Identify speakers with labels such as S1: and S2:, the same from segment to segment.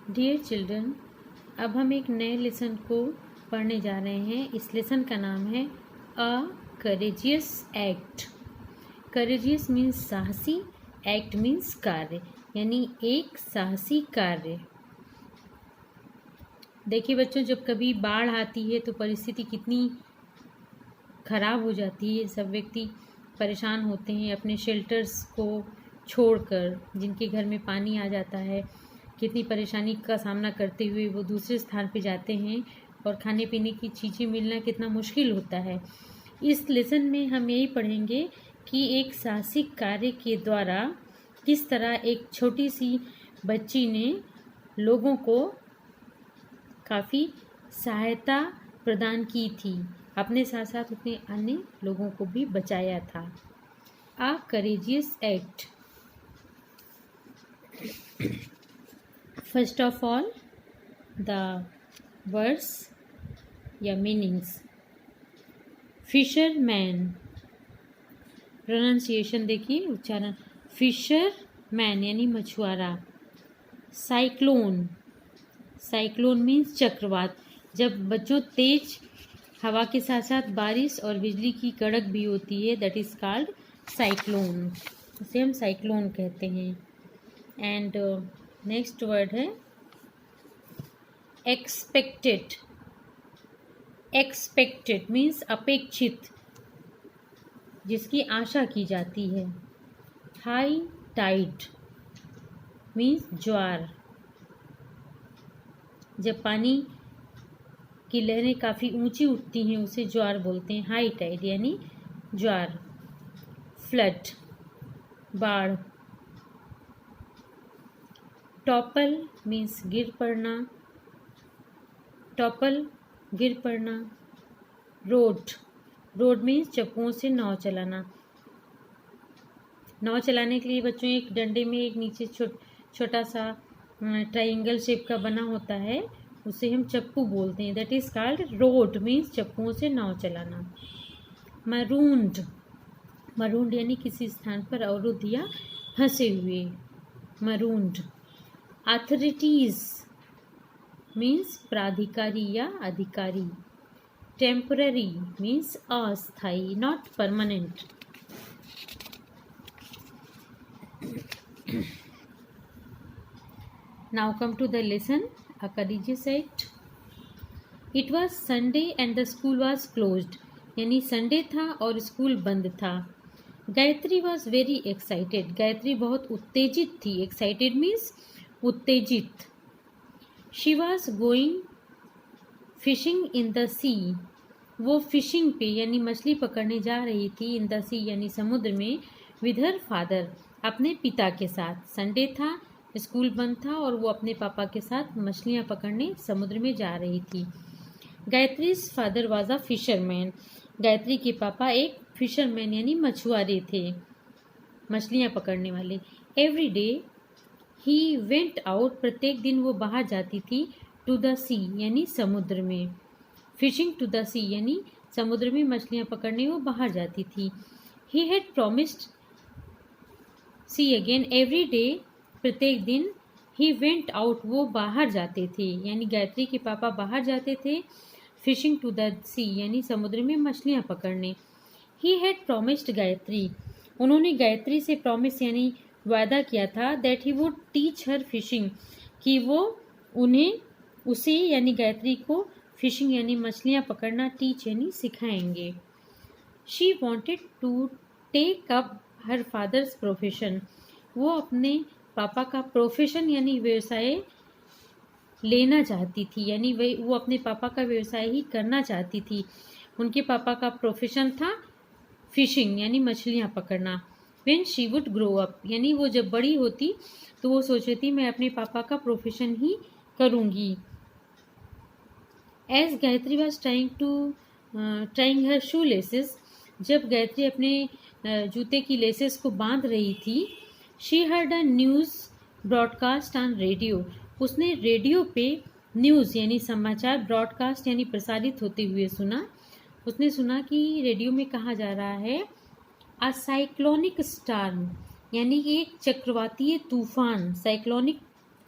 S1: Dear children, अब हम एक नए लेसन को पढ़ने जा रहे हैं। इस लेसन का नाम है अ करेजियस एक्ट। करेजियस मीन्स साहसी, एक्ट मीन्स कार्य, यानी एक साहसी कार्य। देखिए बच्चों, जब कभी बाढ़ आती है तो परिस्थिति कितनी खराब हो जाती है। सब व्यक्ति परेशान होते हैं अपने शेल्टर्स को छोड़कर, जिनके घर में पानी आ जाता है। कितनी परेशानी का सामना करते हुए वो दूसरे स्थान पे जाते हैं और खाने पीने की चीज़ें मिलना कितना मुश्किल होता है। इस लेसन में हम यही पढ़ेंगे कि एक साहसिक कार्य के द्वारा किस तरह एक छोटी सी बच्ची ने लोगों को काफ़ी सहायता प्रदान की थी, अपने साथ साथ उसने अन्य लोगों को भी बचाया था। A courageous act. First of all the words या मीनिंग्स। फिशरमैन, प्रोनाउंसिएशन देखिए, उच्चारण। फिशरमैन यानी मछुआरा। साइक्लोन, साइक्लोन मीन्स चक्रवात। जब बच्चों तेज हवा के साथ साथ बारिश और बिजली की कड़क भी होती है, दैट इज कॉल्ड साइक्लोन। इसे हम साइक्लोन कहते हैं। एंड नेक्स्ट वर्ड है एक्सपेक्टेड। एक्सपेक्टेड मीन्स अपेक्षित, जिसकी आशा की जाती है। हाई टाइड मीन्स ज्वार। जब पानी की लहरें काफ़ी ऊंची उठती हैं उसे ज्वार बोलते हैं, हाई टाइड यानी ज्वार। फ्लड, बाढ़। टॉपल मीन्स गिर पड़ना, टॉपल गिर पड़ना। रोड, रोड मीन्स चप्पुओं से नाव चलाना। नाव चलाने के लिए बच्चों एक डंडे में एक नीचे छोटा सा ट्रायंगल शेप का बना होता है, उसे हम चप्पू बोलते हैं, that is called rowed means चप्पुओं से नाव चलाना। मरूंड, मरूंड यानी किसी स्थान पर अवरुद्ध या फंसे हुए, मरूंड। अथॉरिटीज मीन्स प्राधिकारी या अधिकारी। टेम्पररी मीन्स अस्थायी, not permanent. Now come to the lesson, a courageous act. It was Sunday and the school was closed. यानी संडे था और स्कूल बंद था। Gayatri was very excited. Gayatri बहुत उत्तेजित थी। Excited means उत्तेजित। She was going fishing in the sea. वो फिशिंग पे यानी मछली पकड़ने जा रही थी, in the sea यानी समुद्र में, with her father अपने पिता के साथ। संडे था, स्कूल बंद था और वो अपने पापा के साथ मछलियाँ पकड़ने समुद्र में जा रही थी। Gayatri's father was a fisherman. Gayatri के पापा एक फिशरमैन यानी मछुआरे थे, मछलियाँ पकड़ने वाले। Every day he went out, प्रत्येक दिन वो बाहर जाती थी। टू द सी यानी समुद्र में। फिशिंग टू द सी यानी समुद्र में मछलियाँ पकड़ने वो बाहर जाती थी। He had promised, see again, every day प्रत्येक दिन। ही वेंट आउट वो बाहर जाते थे, यानी गायत्री के पापा बाहर जाते थे। फिशिंग टू द सी यानी समुद्र में मछलियाँ पकड़ने। ही हैड प्रोमिस्ड गायत्री, उन्होंने गायत्री से प्रॉमिस यानी वादा किया था, that he would teach her fishing, कि वो उसे यानी गायत्री को फिशिंग यानी मछलियाँ पकड़ना टीच यानी सिखाएंगे। She wanted to take up her father's profession, वो अपने पापा का प्रोफेशन यानी व्यवसाय लेना चाहती थी, यानी वो अपने पापा का व्यवसाय ही करना चाहती थी। उनके पापा का प्रोफेशन था फिशिंग यानी मछलियाँ पकड़ना। When she would grow up यानी वो जब बड़ी होती तो वो सोच रही थी मैं अपने पापा का प्रोफेशन ही करूँगी। As Gayatri was trying her shoe laces, जब गायत्री अपने जूते की लेसेस को बांध रही थी, she heard a news broadcast on radio, उसने रेडियो पे न्यूज़ यानी समाचार, ब्रॉडकास्ट यानी प्रसारित होते हुए सुना। उसने सुना कि रेडियो में कहा जा रहा है अ साइक्लोनिक स्टार्म यानी कि एक चक्रवातीय तूफान, साइक्लोनिक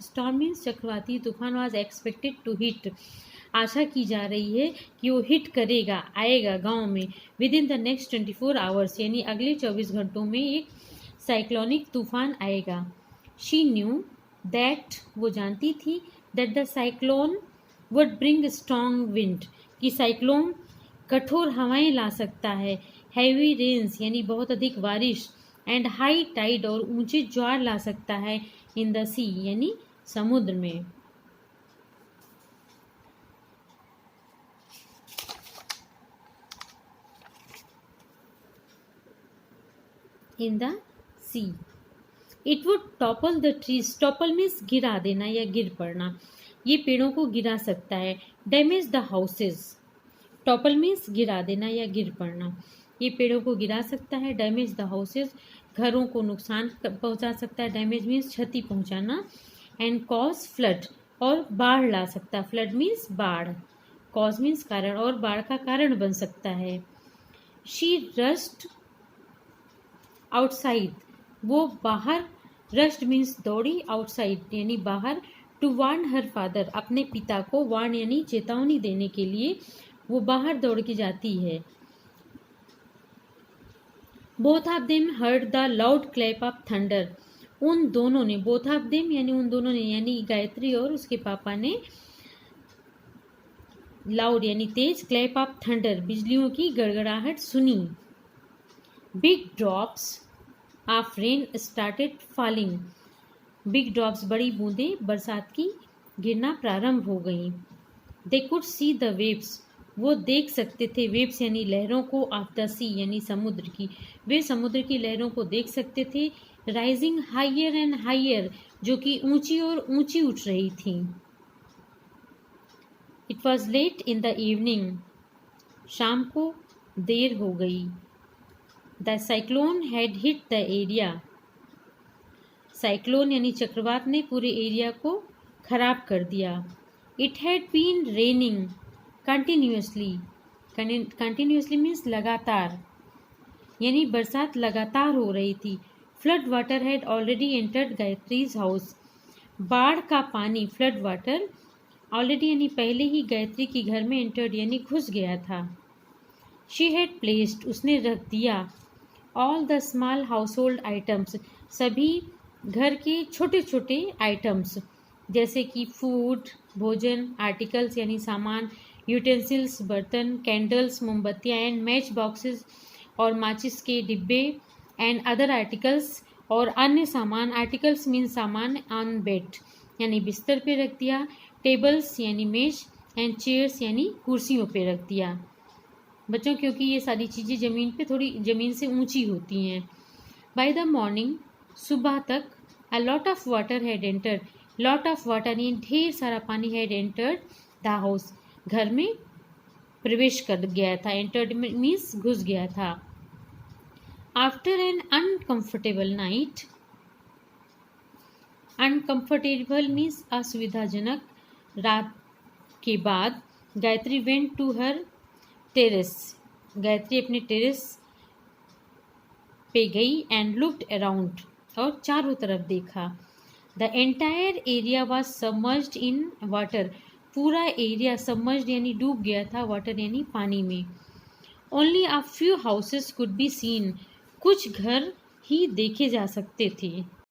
S1: स्टॉर्म मीन्स चक्रवाती तूफान वॉज एक्सपेक्टेड टू हिट, आशा की जा रही है कि वो हिट करेगा, आएगा गांव में with in the next 24 hours, यानी अगले 24 घंटों में एक साइक्लोनिक तूफान आएगा। शी न्यू दैट, वो जानती थी, that the cyclone would bring strong wind, कि साइक्लोन कठोर हवाएं ला सकता है, हैवी रेन्स यानी बहुत अधिक बारिश, एंड हाई टाइड और ऊंचे ज्वार ला सकता है, इन द सी यानी समुद्र में। In the see it would topple the trees, topple means गिरा देना या गिर पड़ना, ये पेड़ों को गिरा सकता है। Damage the houses, topple means गिरा देना या गिर पड़ना, ये पेड़ों को गिरा सकता है। डैमेज द हाउसेज, घरों को नुकसान पहुंचा सकता है। डैमेज मीन्स क्षति पहुंचाना। एंड कॉज फ्लड, और बाढ़ ला सकता है। फ्लड मीन्स बाढ़, कॉज मीन्स कारण, और बाढ़ का कारण बन सकता है। शी रस्ट आउटसाइड, वो बाहर, रस्ट मीन्स दौड़ी, आउटसाइड यानी बाहर, टू वार्न हर फादर, अपने पिता को, वार्न यानी चेतावनी देने के लिए वो बाहर दौड़ के जाती है। Both of them heard the loud clap of thunder, उन दोनों ने, बोथ ऑफ देम यानी उन दोनों ने, यानी गायत्री और उसके पापा ने, लाउड यानी तेज, क्लैप ऑफ थंडर बिजलियों की गड़गड़ाहट सुनी। Big drops of rain started falling, big drops बड़ी बूंदें बरसात की गिरना प्रारंभ हो गईं। They could see the waves, वो देख सकते थे, वेव्स यानी लहरों को, ऑफ द सी यानी समुद्र की, वे समुद्र की लहरों को देख सकते थे। राइजिंग हाइयर एंड हाइयर, जो कि ऊंची और ऊंची उठ रही थी। It was late in the evening, शाम को देर हो गई। The cyclone had hit the area, cyclone यानी चक्रवात ने पूरे एरिया को खराब कर दिया। It had been raining continuously, continuously means लगातार, यानी बरसात लगातार हो रही थी। Flood water had already entered Gayatri's house, बाढ़ का पानी, फ्लड वाटर, ऑलरेडी यानी पहले ही गायत्री के घर में एंटर्ड यानी घुस गया था। शी हैड प्लेस्ड, उसने रख दिया, all the small house hold items, सभी घर के छोटे छोटे आइटम्स, जैसे कि फूड भोजन, आर्टिकल्स यानी सामान, यूटेंसिल्स बर्तन, कैंडल्स मोमबत्तियाँ, एंड मैच बॉक्सेस और माचिस के डिब्बे, एंड अदर आर्टिकल्स और अन्य सामान, आर्टिकल्स मीन सामान, ऑन बेड यानी बिस्तर पे रख दिया, टेबल्स यानी मेज, एंड चेयर्स यानी कुर्सियों पे रख दिया। बच्चों क्योंकि ये सारी चीज़ें ज़मीन पे थोड़ी ज़मीन से ऊंची होती हैं। बाय द मॉर्निंग, सुबह तक, a lot of water had entered, lot of water यानी ढेर सारा पानी, हैड एंटर्ड द हाउस, घर में प्रवेश कर गया था। एंटर्ड मीन्स घुस गया था। After an uncomfortable night, uncomfortable means असुविधाजनक रात के बाद, Gayatri went to her terrace, Gayatri अपने टेरेस पे गई, एंड लुक्ड अराउंड, और चारों तरफ देखा। The entire area was submerged in water, पूरा एरिया सबमर्ज्ड यानी डूब गया था, वाटर यानी पानी में। Only a few houses could be seen, कुछ घर ही देखे जा सकते थे।